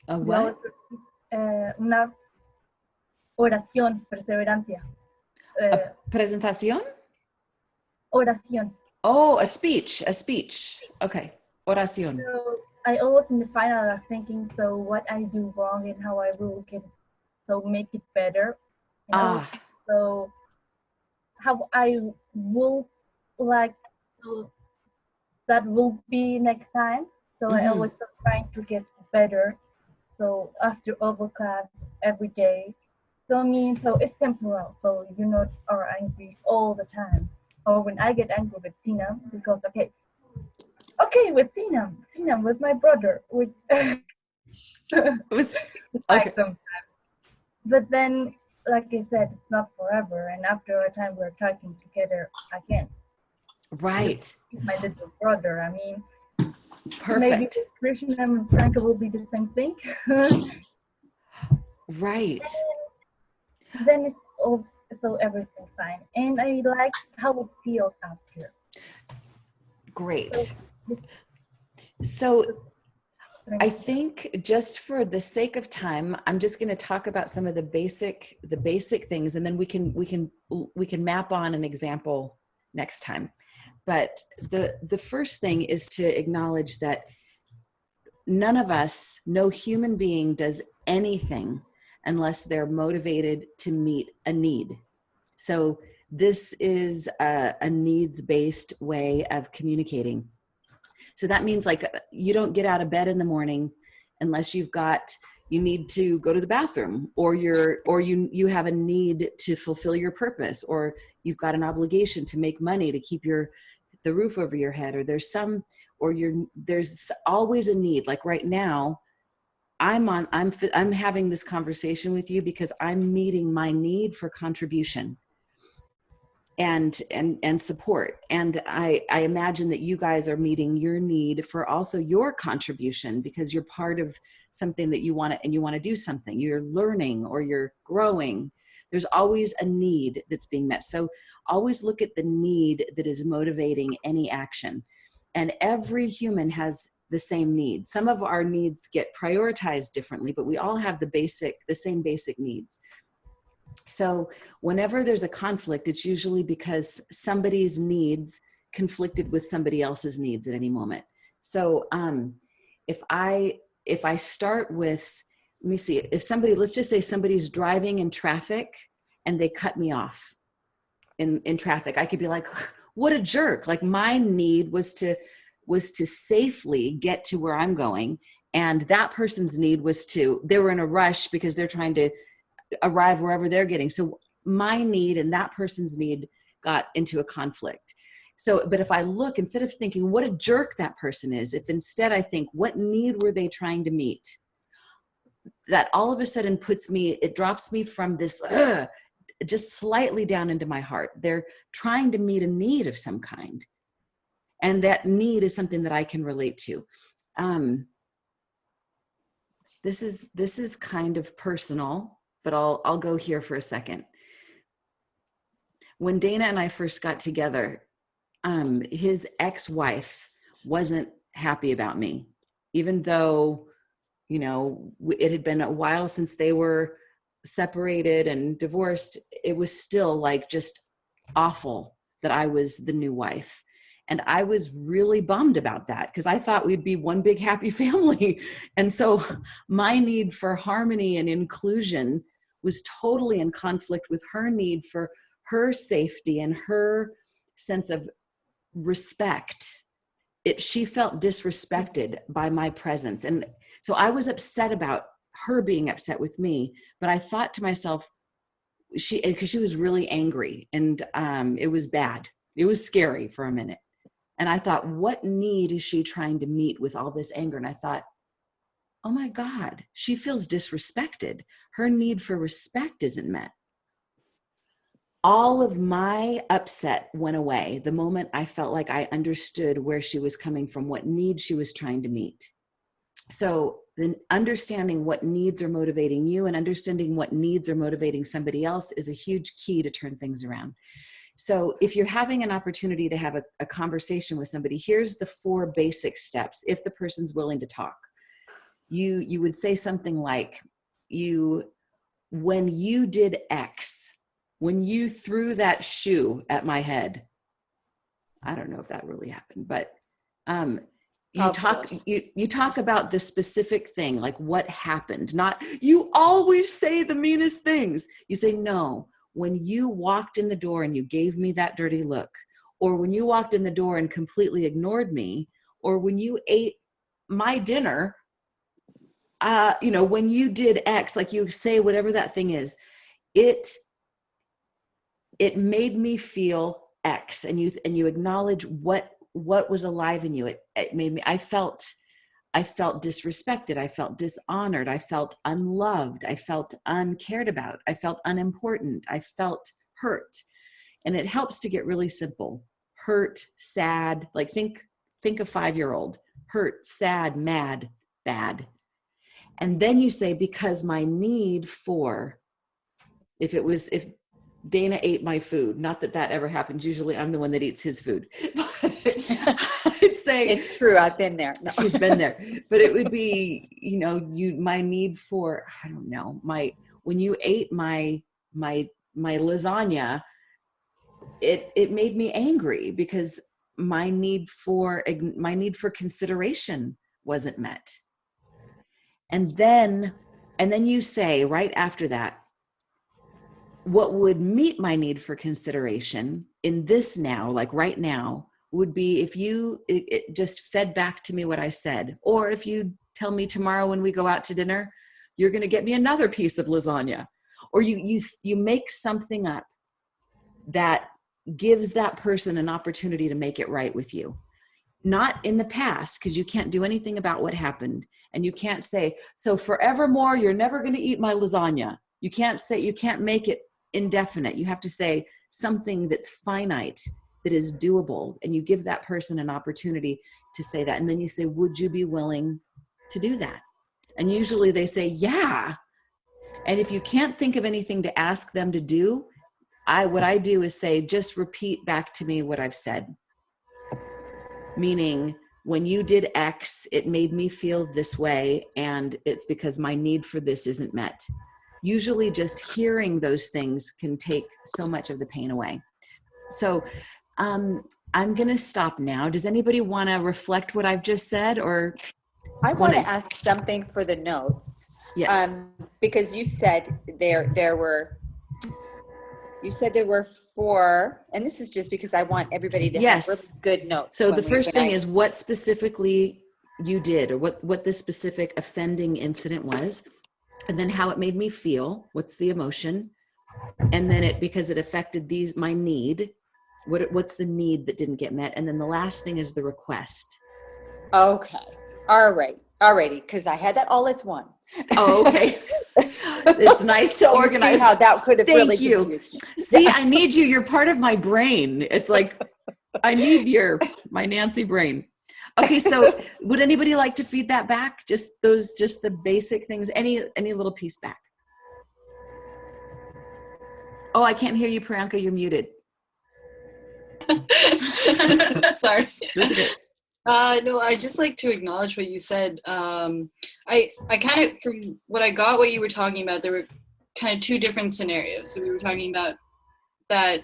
A what? Una oración, perseverancia. Presentación? Oración. Oh, a speech. Okay, oración. So I always in the final are thinking, so what I do wrong and how I will make it better. So how I will like that will be next time. So I always trying to get better. So after overcast every day. So it's temporal. So you're not angry all the time. Or when I get angry with Tina, because with Tina with my brother, with okay. But then, like I said, it's not forever. And after a time we're talking together again. Right. My little brother. I mean, perfect. Maybe Krishna and Franca will be the same thing. Right. Then it's all, so everything's fine. And I like how it feels after. Great. So I think just for the sake of time, I'm just going to talk about some of the basic things, and then we can map on an example next time. But the first thing is to acknowledge that none of us, no human being does anything unless they're motivated to meet a need. So this is a needs-based way of communicating. So that means like you don't get out of bed in the morning unless you need to go to the bathroom, or you have a need to fulfill your purpose, or you've got an obligation to make money to keep the roof over your head, or there's always a need. Like right now, I'm having this conversation with you because I'm meeting my need for contribution and support. And I imagine that you guys are meeting your need for also your contribution, because you're part of something that you want to do something, you're learning or you're growing. There's always a need that's being met. So always look at the need that is motivating any action. And every human has the same needs. Some of our needs get prioritized differently, but we all have the same basic needs. So whenever there's a conflict, it's usually because somebody's needs conflicted with somebody else's needs at any moment. So if I start with, let me see, if somebody, let's just say somebody's driving in traffic and they cut me off in traffic, I could be like, what a jerk. Like my need was to safely get to where I'm going. And that person's need was they were in a rush because they're trying to arrive wherever they're getting. So my need and that person's need got into a conflict. So, but if I look, instead of thinking what a jerk that person is, if instead I think what need were they trying to meet, that all of a sudden it drops me from this just slightly down into my heart. They're trying to meet a need of some kind. And that need is something that I can relate to. This is kind of personal, but I'll go here for a second. When Dana and I first got together, his ex-wife wasn't happy about me, even though, you know, it had been a while since they were separated and divorced. It was still like just awful that I was the new wife. And I was really bummed about that because I thought we'd be one big happy family. And so my need for harmony and inclusion was totally in conflict with her need for her safety and her sense of respect. She felt disrespected by my presence. And so I was upset about her being upset with me, but I thought to myself, because she was really angry and it was bad. It was scary for a minute. And I thought, what need is she trying to meet with all this anger? And I thought, oh my God, she feels disrespected. Her need for respect isn't met. All of my upset went away the moment I felt like I understood where she was coming from, what need she was trying to meet. So then understanding what needs are motivating you and understanding what needs are motivating somebody else is a huge key to turn things around. So if you're having an opportunity to have a conversation with somebody, here's the 4 basic steps. If the person's willing to talk, you would say something like, when you did X, when you threw that shoe at my head, I don't know if that really happened, but you talk about the specific thing, like what happened, not you always say the meanest things. You say, no, when you walked in the door and you gave me that dirty look, or when you walked in the door and completely ignored me, or when you ate my dinner, when you did X, like you say whatever that thing is, it made me feel X, and you acknowledge what was alive in you. It made me, I felt disrespected. I felt dishonored. I felt unloved. I felt uncared about. I felt unimportant. I felt hurt. And it helps to get really simple. Hurt, sad, like think a 5-year-old. Hurt, sad, mad, bad. And then you say, because my need for, if Dana ate my food, not that ever happens. Usually I'm the one that eats his food. I'd say it's true. I've been there. No. She's been there, but it would be, my need for, I don't know, when you ate my lasagna, it made me angry because my need for consideration wasn't met. And then you say right after that, what would meet my need for consideration in this now, like right now, would be if it just fed back to me what I said. Or if you tell me tomorrow when we go out to dinner, you're going to get me another piece of lasagna. Or you make something up that gives that person an opportunity to make it right with you. Not in the past, because you can't do anything about what happened. And you can't say, so forevermore, you're never going to eat my lasagna. You can't make it indefinite. You have to say something that's finite, that is doable. And you give that person an opportunity to say that. And then you say, would you be willing to do that? And usually they say, yeah. And if you can't think of anything to ask them to do, what I do is say, just repeat back to me what I've said. Meaning, when you did X, it made me feel this way, and it's because my need for this isn't met. Usually just hearing those things can take so much of the pain away. So I'm going to stop now. Does anybody want to reflect what I've just said, or? I want to ask something for the notes. Yes. Because you said there were 4, and this is just because I want everybody to have really good notes. So the first thing is what specifically you did, or what the specific offending incident was, and then how it made me feel. What's the emotion? And then because it affected my need, what's the need that didn't get met? And then the last thing is the request. Okay. All right. Alrighty, because I had that all as one. Oh, okay. It's nice to organize. How that could have really confused me. See, I need you. You're part of my brain. It's like I need my Nancy brain. Okay, so would anybody like to feed that back? Just the basic things. Any little piece back. Oh, I can't hear you, Priyanka. You're muted. Sorry. No, I just like to acknowledge what you said. I kind of, from what I got, what you were talking about, there were kind of 2 different scenarios. So we were talking about that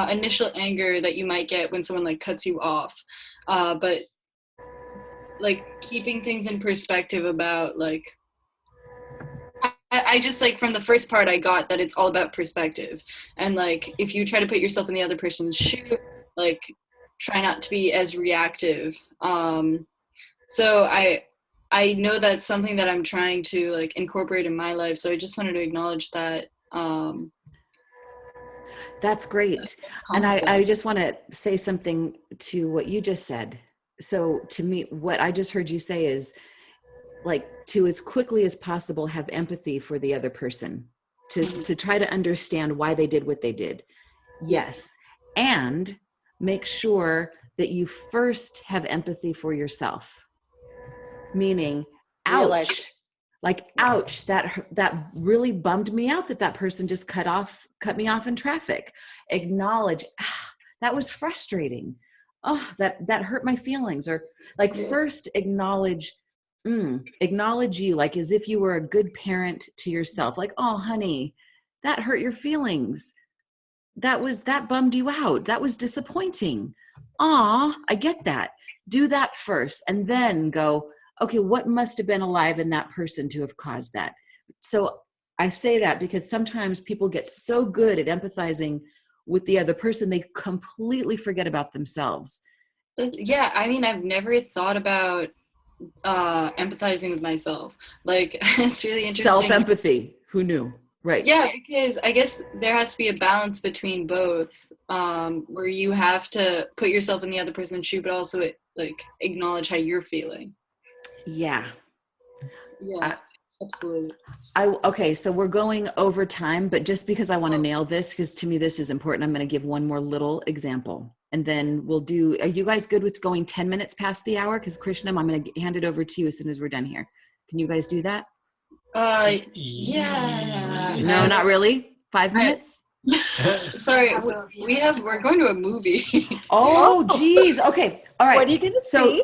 initial anger that you might get when someone like cuts you off, but like keeping things in perspective about like, I just like from the first part I got that it's all about perspective, and like if you try to put yourself in the other person's shoe, like try not to be as reactive. So I know that's something that I'm trying to like incorporate in my life. So I just wanted to acknowledge that. That's great. And I just want to say something to what you just said. So to me, what I just heard you say is like to as quickly as possible have empathy for the other person, to try to understand why they did what they did. Yes. And make sure that you first have empathy for yourself. Meaning, ouch, ouch, that really bummed me out that person just cut me off in traffic. Acknowledge, that was frustrating. Oh, that hurt my feelings. Or like first acknowledge you, like as if you were a good parent to yourself. Like, oh, honey, that hurt your feelings. That bummed you out. That was disappointing. Aw, I get that. Do that first and then go, okay, what must have been alive in that person to have caused that? So I say that because sometimes people get so good at empathizing with the other person, they completely forget about themselves. Yeah, I mean, I've never thought about empathizing with myself. Like, it's really interesting. Self-empathy. Who knew? Right. Yeah, because I guess there has to be a balance between both, where you have to put yourself in the other person's shoe, but also like acknowledge how you're feeling. Yeah. Yeah, absolutely. Okay, so we're going over time, but just because I want to nail this, because to me this is important, I'm going to give one more little example. And then are you guys good with going 10 minutes past the hour? Because Krishnam, I'm going to hand it over to you as soon as we're done here. Can you guys do that? Yeah. No, not really. 5 minutes? Sorry, we're going to a movie. Oh, geez. Okay. All right. What are you going to see?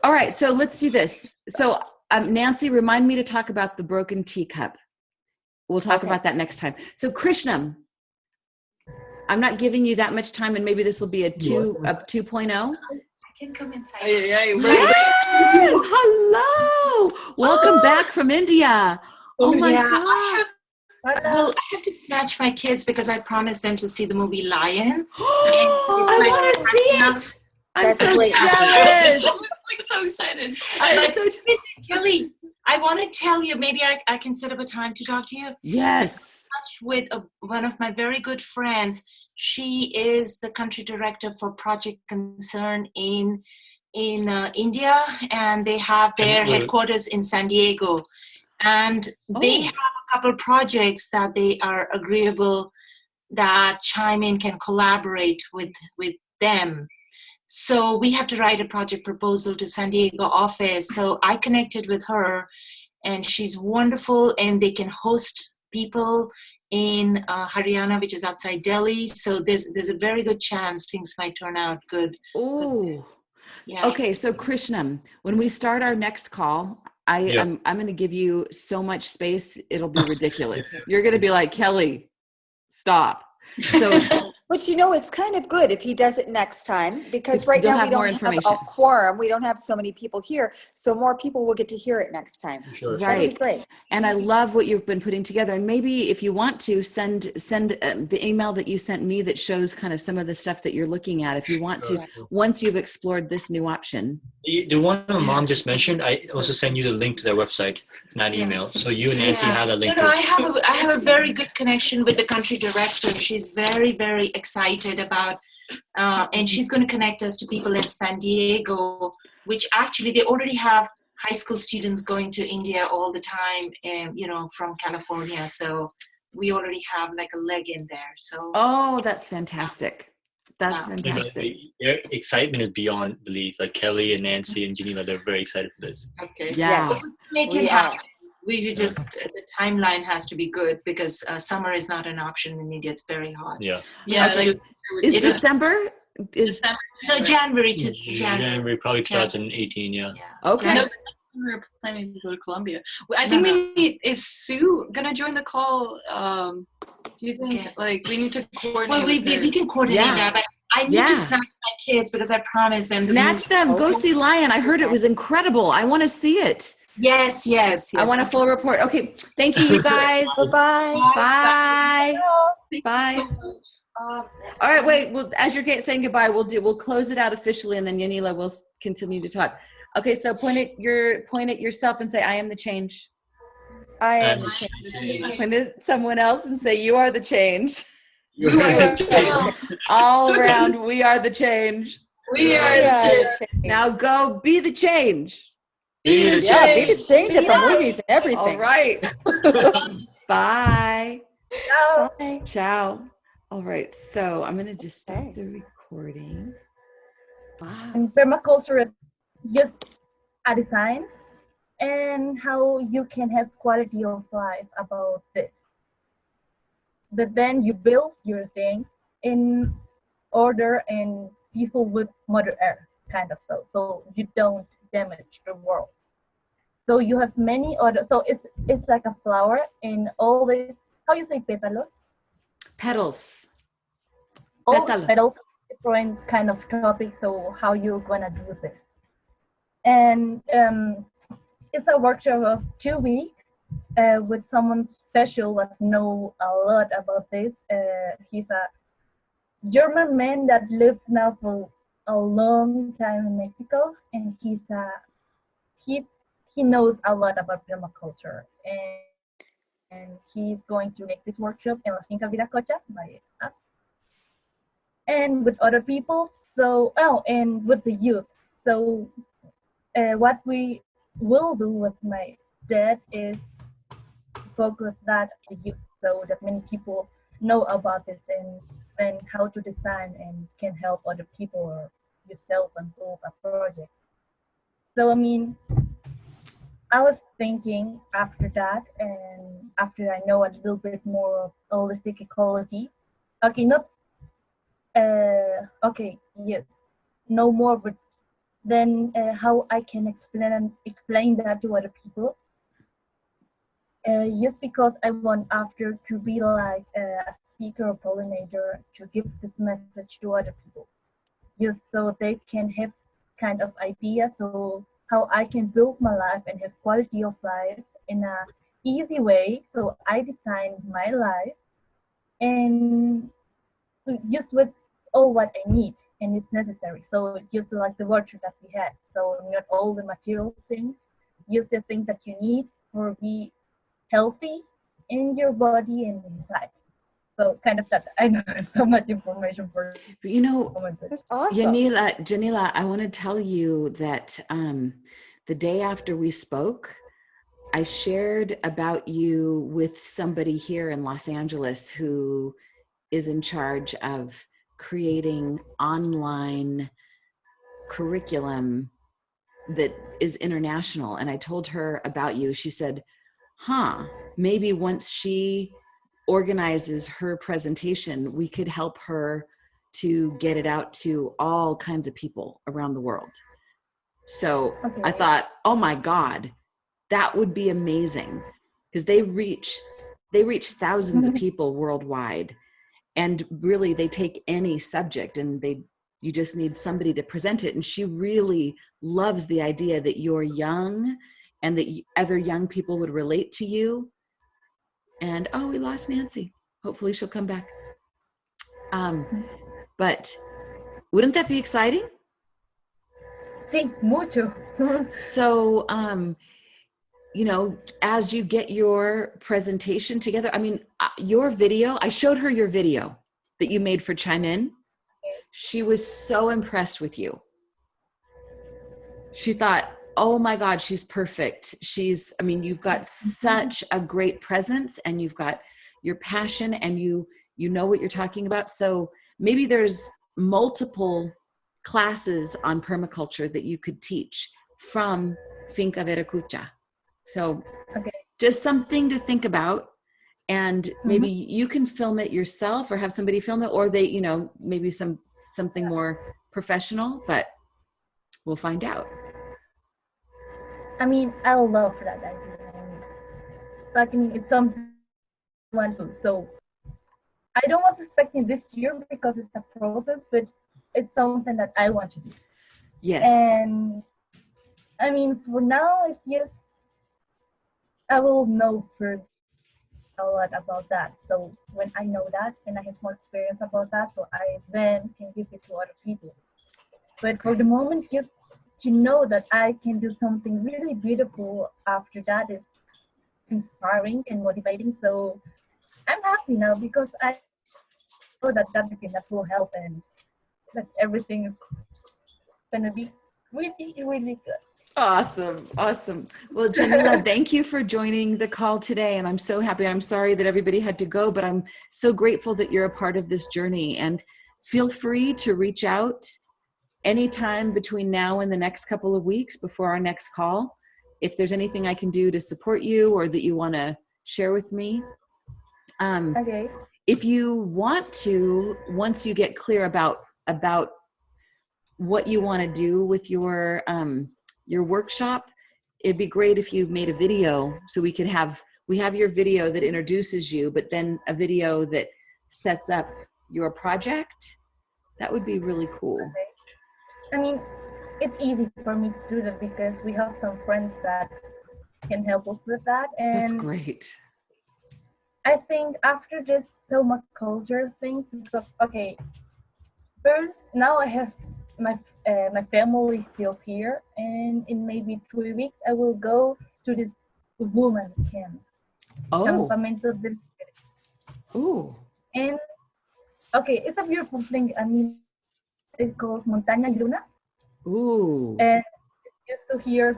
All right. So let's do this. So Nancy, remind me to talk about the broken teacup. We'll talk about that next time. So Krishnam, I'm not giving you that much time, and maybe this will be a 2.0. I can come inside. Yes! Hello. Welcome back from India. Oh my God. I have to snatch my kids because I promised them to see the movie Lion. I want to see it. I'm so jealous. I'm like so excited. Listen, Kelly, I want to tell you, maybe I can set up a time to talk to you. Yes. With one of my very good friends. She is the country director for Project Concern in India, and they have their headquarters in San Diego. And they have a couple projects that they are agreeable that Chime In can collaborate with them. So we have to write a project proposal to San Diego office. So I connected with her, and she's wonderful, and they can host people in Haryana, which is outside Delhi. So there's a very good chance things might turn out good. Oh, yeah. Okay. So Krishnam, when we start our next call, I'm going to give you so much space. It'll be ridiculous. You're going to be like, Kelly, stop. So, but it's kind of good if he does it next time, because right now we don't have a quorum. We don't have so many people here. So more people will get to hear it next time. Sure. Right. Great. And I love what you've been putting together. And maybe if you want to send the email that you sent me that shows kind of some of the stuff that you're looking at, if you want to, once you've explored this new option. The one my mom just mentioned, I also send you the link to their website in that email. So you and Nancy have a link. No, I have a very good connection with the country director. She's very, very excited about, and she's going to connect us to people in San Diego, which actually they already have high school students going to India all the time, and from California. So we already have like a leg in there. So that's fantastic. That's fantastic. Their excitement is beyond belief. Like Kelly and Nancy and Janila, they're very excited for this. Okay. Yeah. So make it happen. We just the timeline has to be good, because summer is not an option in India. It's very hot. Yeah. Okay. Is December? No, January to January, probably 2018. Yeah. Okay. No, we're planning to go to Colombia. I think is Sue gonna join the call? Do you think we need to coordinate? Well, we can coordinate that, but I need to snatch my kids, because I promised them. Snatch them. Go see Lion. I heard it was incredible. I want to see it. Yes. I want a full report. Okay. Thank you, you guys. Bye-bye. Bye. Bye. All right. Wait. Well, as you're saying goodbye, we'll close it out officially, and then Yanila will continue to talk. Okay. So point at yourself and say, "I am the change." I am the change. Point at someone else and say, "You are the change." You are the change. All around, we are the change. We are the change. Now go be the change. Be the change at the movies and everything. All right. Bye. Ciao. Bye. Ciao. All right. So I'm going to just start the recording. Wow. And permaculture is just a design and how you can have quality of life about this. But then you build your things in order and peaceful with Mother Earth kind of stuff. So you don't damage the world. So you have many other, so it's like a flower in all these, how you say pétalos? Petals. All petals, different kind of topics, so how you're gonna do this. And it's a workshop of 2 weeks with someone special that know a lot about this. He's a German man that lived now for a long time in Mexico, and he knows a lot about permaculture, and he's going to make this workshop in La Finca Viracocha by us and with other people. So and with the youth. So what we will do with my dad is focus that the youth, so that many people know about this and how to design and can help other people or yourself and build a project. So I was thinking after that, and after I know a little bit more of holistic ecology, no more, but then how I can explain that to other people. Just because I want after to be like a speaker or pollinator to give this message to other people, just so they can have kind of idea, so how I can build my life and have quality of life in a easy way. So I designed my life and just with all what I need and it's necessary. So just like the workshop that we had. So not all the material things, just the things that you need for be healthy in your body and inside. So kind of that. I know so much information for that's awesome. Janila, I want to tell you that the day after we spoke, I shared about you with somebody here in Los Angeles who is in charge of creating online curriculum that is international. And I told her about you. She said, maybe once she organizes her presentation, we could help her to get it out to all kinds of people around the world. So I thought, oh my God, that would be amazing, because they reach thousands of people worldwide. And really, they take any subject and you just need somebody to present it. And she really loves the idea that you're young and that other young people would relate to you. And we lost Nancy. Hopefully she'll come back. But wouldn't that be exciting? Sí, mucho. So, as you get your presentation together, I mean, your video, I showed her your video that you made for Chime In. She was so impressed with you. She thought, oh my God, she's perfect. You've got such a great presence, and you've got your passion, and you know what you're talking about. So maybe there's multiple classes on permaculture that you could teach from Finca Veracucha. So just something to think about. And maybe you can film it yourself or have somebody film it, or they, maybe something more professional, but we'll find out. I mean, I love that idea. It's something I want to. So I don't was expecting this year because it's a process, but it's something that I want to do. Yes. And I mean, for now, it's just I will know first a lot about that. So when I know that and I have more experience about that, so I then can give it to other people. But for the moment, just to know that I can do something really beautiful after that is inspiring and motivating. So I'm happy now because I know that will help and that everything is gonna be really, really good. Awesome. Well, Janila, thank you for joining the call today. And I'm so happy. I'm sorry that everybody had to go, but I'm so grateful that you're a part of this journey. And feel free to reach out anytime between now and the next couple of weeks before our next call. If there's anything I can do to support you or that you want to share with me. If you want to, once you get clear about what you want to do with your workshop, it'd be great if you made a video so we have your video that introduces you, but then a video that sets up your project. That would be really cool. I mean, it's easy for me to do that because we have some friends that can help us with that. And that's great. I think after this permaculture thing, because first now I have my family still here, and in maybe 3 weeks I will go to this woman camp. Campamento del Ooh. And it's a beautiful thing. I mean, it's called Montaña y Luna. Ooh. And it's used to hear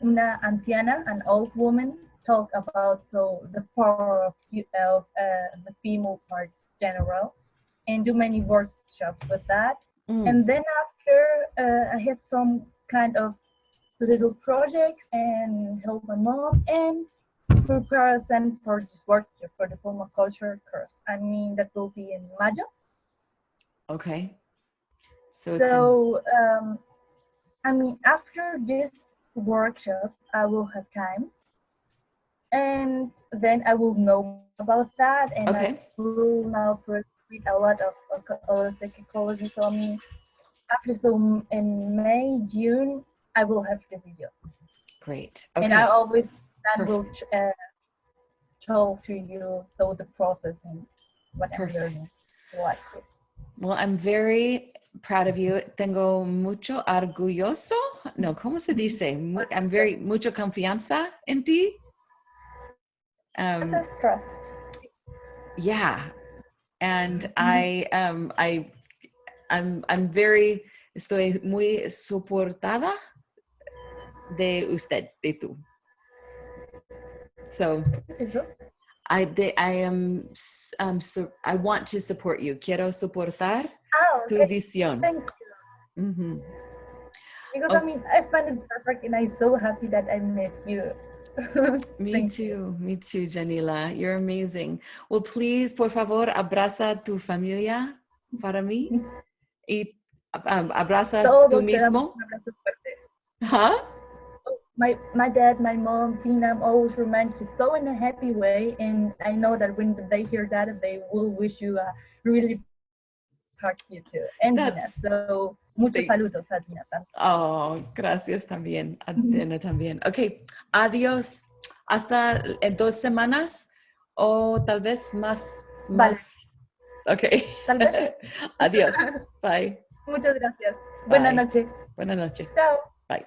una anciana, an old woman, talk about the power of the female part general, and do many workshops with that. And then after I had some kind of little projects and help my mom and prepare us then for this workshop for the permaculture course. I mean, that will be in Mayo. Okay. I mean, after this workshop, I will have time, and then I will know about that, and I will now read a lot of holistic ecology. So I mean, after in May, June, I will have the video. Great. Okay. And I always will talk to you the process and what I'm learning. Well, I'm very proud of you. Tengo mucho orgulloso. No, ¿cómo se dice? I'm very mucho confianza en ti. Trust. Yeah, and I'm estoy muy soportada de usted, de tú. So I want to support you. Quiero soportar tu visión. Thank you. Mm-hmm. Because I mean, I find it perfect, and I'm so happy that I met you. Me too, Janila. You're amazing. Well, please, por favor, abraza tu familia para mí y abraza tú Todos te damos mismo. un abrazo fuerte. Huh? My dad, my mom, Tina, always remind you so in a happy way, and I know that when they hear that, they will wish you a really talk to you too. And Dina, so muchos saludos a Dina. Oh, gracias también, a Dina también. Ok, adiós. Hasta en 2 semanas o tal vez más. Vale. Ok. Tal vez. Adiós. Bye. Muchas gracias. Bye. Buenas noches. Buenas noches. Chao. Bye.